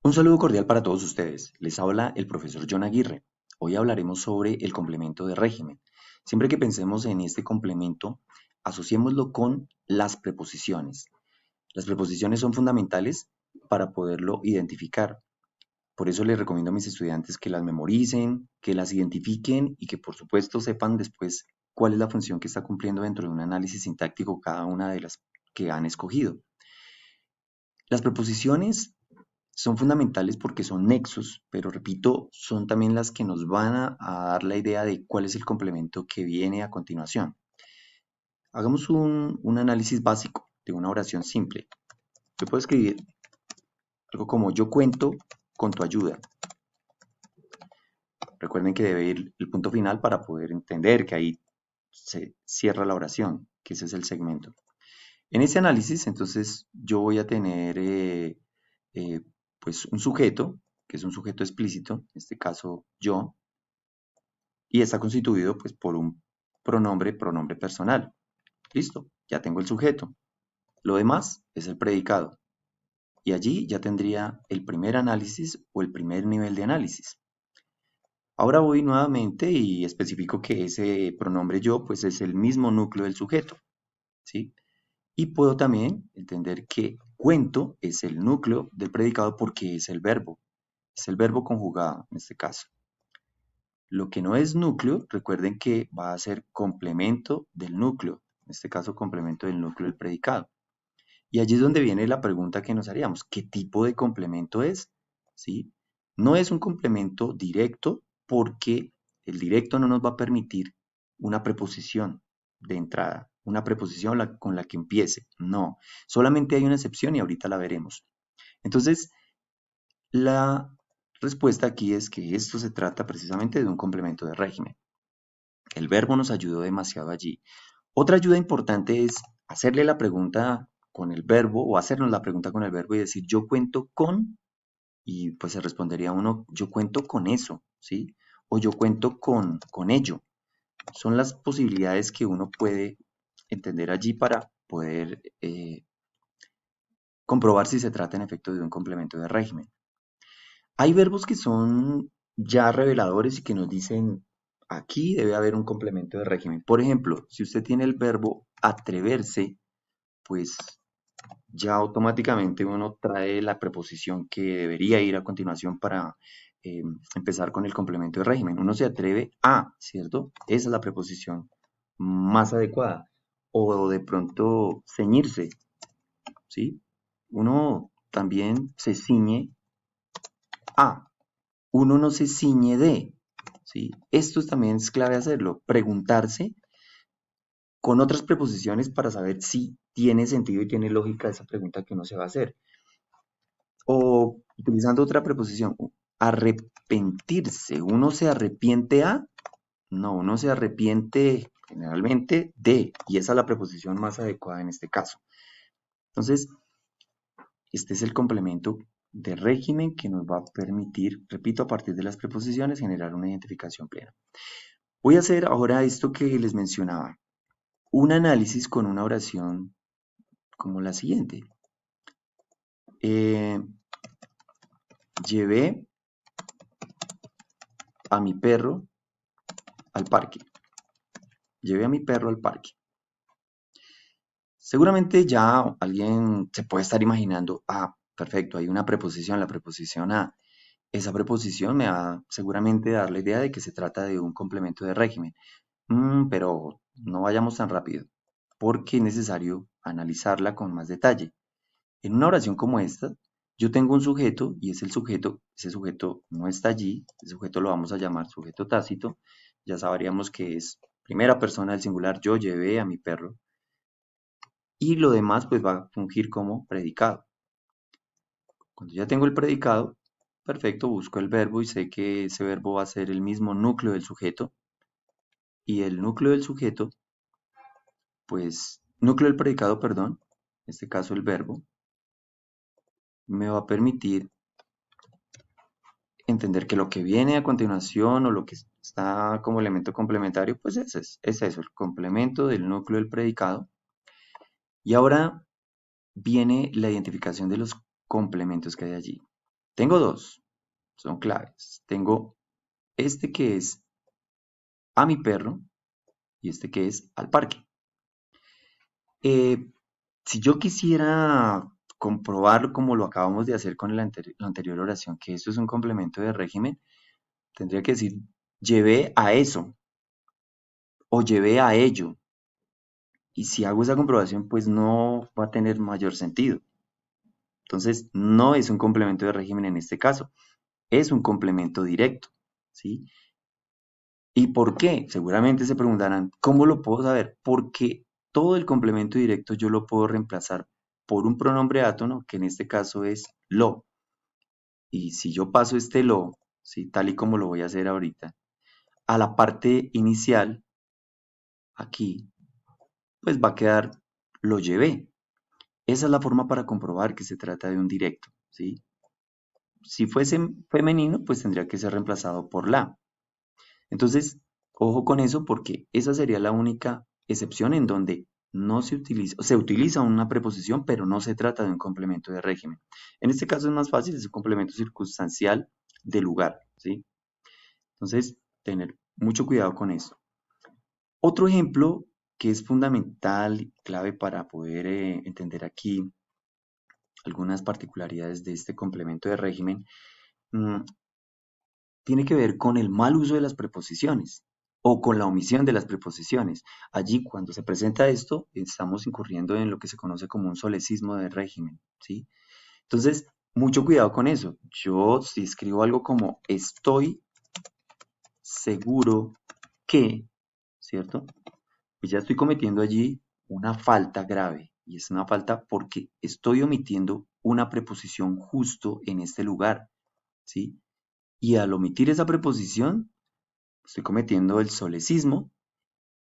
Un saludo cordial para todos ustedes. Les habla el profesor John Aguirre. Hoy hablaremos sobre el complemento de régimen. Siempre que pensemos en este complemento, asociémoslo con las preposiciones. Las preposiciones son fundamentales para poderlo identificar. Por eso les recomiendo a mis estudiantes que las memoricen, que las identifiquen y que por supuesto sepan después cuál es la función que está cumpliendo dentro de un análisis sintáctico cada una de las que han escogido. Las preposiciones son fundamentales porque son nexos, pero repito, son también las que nos van a dar la idea de cuál es el complemento que viene a continuación. Hagamos un análisis básico de una oración simple. Yo puedo escribir algo como yo cuento con tu ayuda. Recuerden que debe ir el punto final para poder entender que ahí se cierra la oración, que ese es el segmento. En ese análisis, entonces, yo voy a tener eh, pues un sujeto, que es un sujeto explícito, en este caso yo, y está constituido pues por un pronombre personal. Listo, ya tengo el sujeto. Lo demás es el predicado. Y allí ya tendría el primer análisis o el primer nivel de análisis. Ahora voy nuevamente y especifico que ese pronombre yo pues es el mismo núcleo del sujeto, ¿sí? Y puedo también entender que cuento es el núcleo del predicado porque es el verbo conjugado en este caso. Lo que no es núcleo, recuerden que va a ser complemento del núcleo, en este caso complemento del núcleo del predicado. Y allí es donde viene la pregunta que nos haríamos, ¿qué tipo de complemento es? ¿Sí? No es un complemento directo porque el directo no nos va a permitir una preposición de entrada, una preposición con la que empiece. No, solamente hay una excepción y ahorita la veremos. Entonces, la respuesta aquí es que esto se trata precisamente de un complemento de régimen. El verbo nos ayudó demasiado allí. Otra ayuda importante es hacerle la pregunta con el verbo o hacernos la pregunta con el verbo y decir yo cuento con, y pues se respondería uno yo cuento con eso, ¿sí? O yo cuento con ello. Son las posibilidades que uno puede entender allí para poder comprobar si se trata en efecto de un complemento de régimen. Hay verbos que son ya reveladores y que nos dicen aquí debe haber un complemento de régimen. Por ejemplo, si usted tiene el verbo atreverse, pues ya automáticamente uno trae la preposición que debería ir a continuación para empezar con el complemento de régimen. Uno se atreve a, ¿cierto? Esa es la preposición más adecuada. O de pronto ceñirse, ¿sí? Uno también se ciñe a, uno no se ciñe de, ¿sí? Esto también es clave hacerlo, preguntarse con otras preposiciones para saber si tiene sentido y tiene lógica esa pregunta que uno se va a hacer. O utilizando otra preposición, arrepentirse. ¿Uno se arrepiente a? No, uno se arrepiente generalmente de, y esa es la preposición más adecuada en este caso. Entonces, este es el complemento de régimen que nos va a permitir, repito, a partir de las preposiciones, generar una identificación plena. Voy a hacer ahora esto que les mencionaba, un análisis con una oración como la siguiente. Llevé a mi perro al parque. Llevé a mi perro al parque. Seguramente ya alguien se puede estar imaginando, perfecto, hay una preposición, la preposición a. Esa preposición me va seguramente a dar la idea de que se trata de un complemento de régimen. Pero no vayamos tan rápido, porque es necesario analizarla con más detalle. En una oración como esta, yo tengo un sujeto y es el sujeto, ese sujeto no está allí, ese sujeto lo vamos a llamar sujeto tácito, ya sabríamos que es primera persona del singular, yo llevé a mi perro, y lo demás pues va a fungir como predicado. Cuando ya tengo el predicado, perfecto, busco el verbo y sé que ese verbo va a ser el mismo núcleo del sujeto, y el núcleo del sujeto, pues, núcleo del predicado, perdón, en este caso el verbo, me va a permitir entender que lo que viene a continuación o lo que está como elemento complementario, pues es eso, el complemento del núcleo del predicado. Y ahora viene la identificación de los complementos que hay allí. Tengo dos, son claves. Tengo este que es a mi perro y este que es al parque. Eh, si yo quisiera comprobar como lo acabamos de hacer con la anterior oración, que esto es un complemento de régimen, tendría que decir llevé a eso o llevé a ello. Y si hago esa comprobación, pues no va a tener mayor sentido. Entonces, no es un complemento de régimen en este caso, es un complemento directo, ¿sí? ¿Y por qué? Seguramente se preguntarán, ¿cómo lo puedo saber? Porque todo el complemento directo yo lo puedo reemplazar por un pronombre átono, que en este caso es lo. Y si yo paso este lo, ¿sí? Tal y como lo voy a hacer ahorita, a la parte inicial, aquí, pues va a quedar lo llevé. Esa es la forma para comprobar que se trata de un directo, ¿sí? Si fuese femenino, pues tendría que ser reemplazado por la. Entonces, ojo con eso porque esa sería la única excepción en donde no se utiliza una preposición, pero no se trata de un complemento de régimen. En este caso es más fácil, es un complemento circunstancial de lugar, ¿sí? Entonces, tener mucho cuidado con eso. Otro ejemplo que es fundamental y clave para poder entender aquí algunas particularidades de este complemento de régimen, mm, tiene que ver con el mal uso de las preposiciones o con la omisión de las preposiciones. Allí, cuando se presenta esto, estamos incurriendo en lo que se conoce como un solecismo de régimen, ¿sí? Entonces, mucho cuidado con eso. Yo, si escribo algo como estoy seguro que, ¿cierto? Pues ya estoy cometiendo allí una falta grave. Y es una falta porque estoy omitiendo una preposición justo en este lugar, ¿sí? Y al omitir esa preposición, estoy cometiendo el solecismo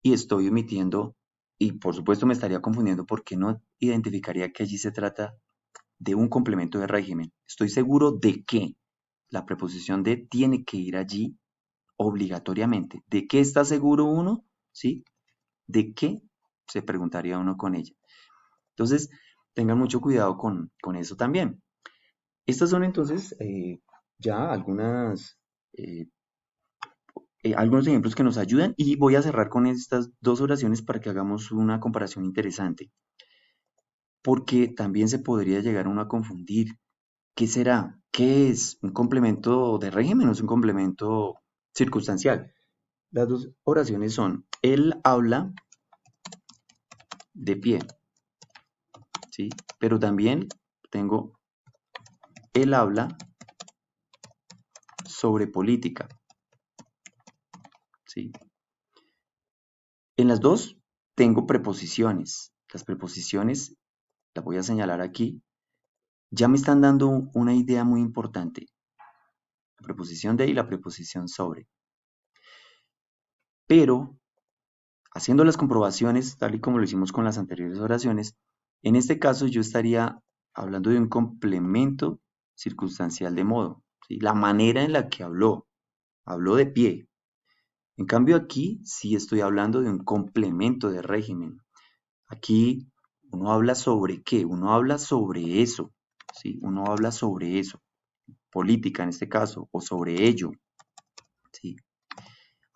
y estoy omitiendo, y por supuesto me estaría confundiendo porque no identificaría que allí se trata de un complemento de régimen. Estoy seguro de que la preposición de tiene que ir allí obligatoriamente. ¿De qué está seguro uno? ¿Sí? ¿De qué? Se preguntaría uno con ella. Entonces, tengan mucho cuidado con eso también. Estas son entonces ya eh, algunos ejemplos que nos ayudan y voy a cerrar con estas dos oraciones para que hagamos una comparación interesante, porque también se podría llegar a uno a confundir. ¿Qué será? ¿Qué es? ¿Un complemento de régimen o es un complemento circunstancial? Las dos oraciones son, él habla de pie, ¿sí? Pero también tengo, él habla sobre política, ¿sí? En las dos tengo preposiciones. Las preposiciones, las voy a señalar aquí, ya me están dando una idea muy importante. La preposición de y la preposición sobre. Pero, haciendo las comprobaciones, tal y como lo hicimos con las anteriores oraciones, en este caso yo estaría hablando de un complemento circunstancial de modo. ¿Sí? La manera en la que habló de pie. En cambio aquí sí estoy hablando de un complemento de régimen. Aquí uno habla sobre qué, uno habla sobre eso, ¿sí? Uno habla sobre eso, política en este caso, o sobre ello, ¿sí?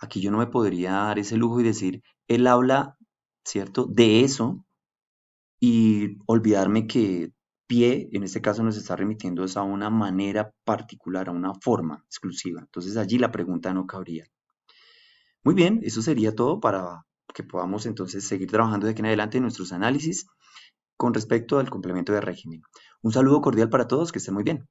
Aquí yo no me podría dar ese lujo y decir, él habla, ¿cierto?, de eso y olvidarme que pie, en este caso nos está remitiendo a una manera particular, a una forma exclusiva. Entonces allí la pregunta no cabría. Muy bien, eso sería todo para que podamos entonces seguir trabajando de aquí en adelante en nuestros análisis con respecto al complemento de régimen. Un saludo cordial para todos, que estén muy bien.